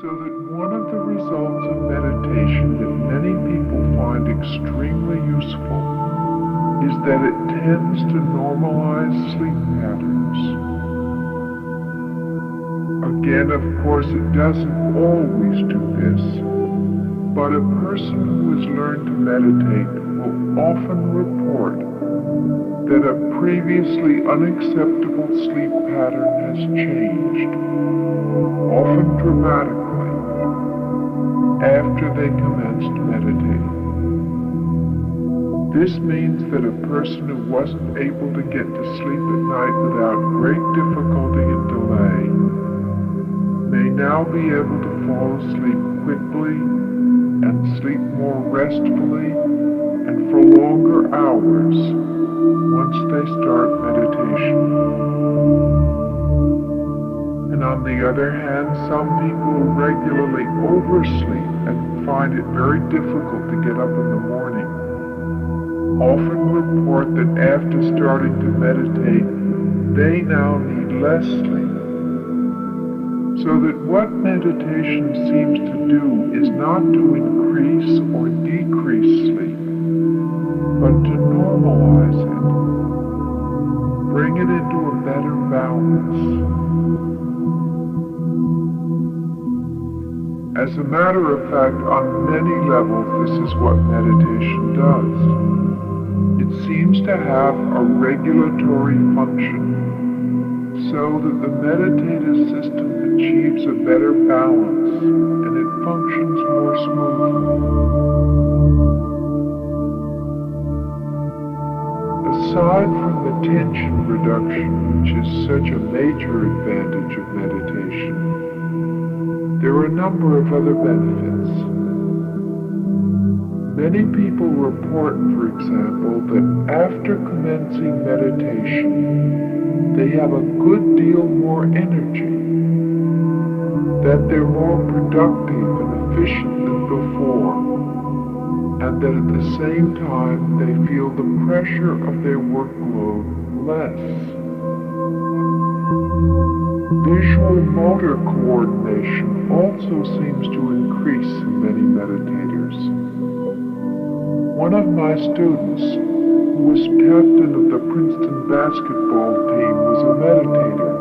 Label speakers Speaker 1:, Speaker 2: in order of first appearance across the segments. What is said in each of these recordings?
Speaker 1: So that one of the results of meditation that many people find extremely useful is that it tends to normalize sleep patterns. Again, of course, it doesn't always do this, but a person who has learned to meditate will often report that a previously unacceptable sleep pattern has changed, often dramatically, after they commenced meditating. This means that a person who wasn't able to get to sleep at night without great difficulty and delay may now be able to fall asleep quickly and sleep more restfully and for longer hours once they start meditation. And on the other hand, some people who regularly oversleep and find it very difficult to get up in the morning often report that after starting to meditate, they now need less sleep. So that what meditation seems to do is not to increase or decrease sleep, but to normalize it, bring it into a better balance. As a matter of fact, on many levels, this is what meditation does. It seems to have a regulatory function, so that the meditative system achieves a better balance and it functions more smoothly. Aside from the tension reduction, which is such a major advantage of meditation, there are a number of other benefits. Many people report, for example, that after commencing meditation, they have a good deal more energy, that they're more productive and efficient than before, and that at the same time they feel the pressure of their workload less. Visual motor coordination also seems to increase in many meditators. One of my students, who was captain of the Princeton basketball team, was a meditator,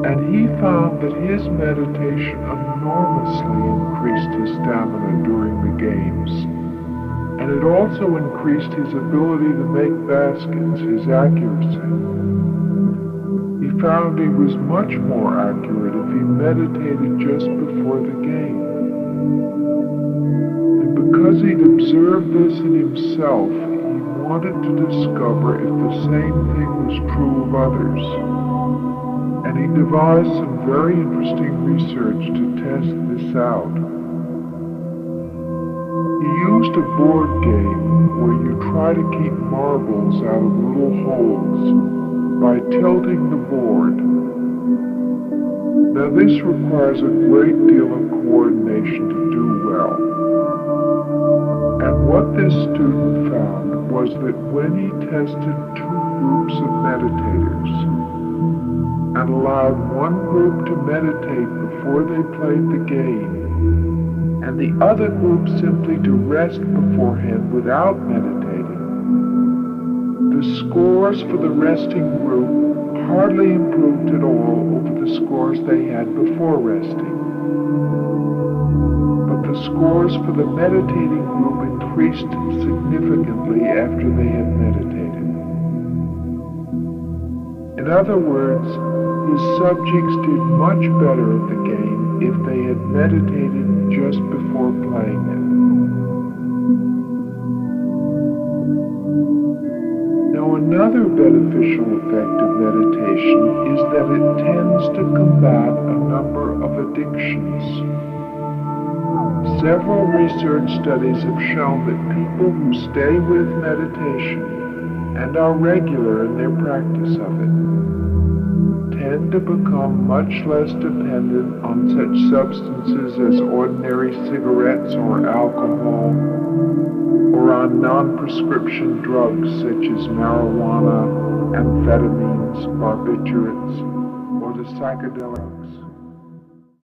Speaker 1: and he found that his meditation enormously increased his stamina during the games, and it also increased his ability to make baskets, his accuracy. He found he was much more accurate if he meditated just before the game. Because he'd observed this in himself, he wanted to discover if the same thing was true of others. And he devised some very interesting research to test this out. He used a board game where you try to keep marbles out of little holes by tilting the board. Now this requires a great deal of coordination to do well. And what this student found was that when he tested two groups of meditators and allowed one group to meditate before they played the game, and the other group simply to rest beforehand without meditating, the scores for the resting group hardly improved at all over the scores they had before resting. The scores for the meditating group increased significantly after they had meditated. In other words, his subjects did much better at the game if they had meditated just before playing it. Now, another beneficial effect of meditation is that it tends to combat a number of addictions. Several research studies have shown that people who stay with meditation and are regular in their practice of it tend to become much less dependent on such substances as ordinary cigarettes or alcohol, or on non-prescription drugs such as marijuana, amphetamines, barbiturates, or the psychedelics.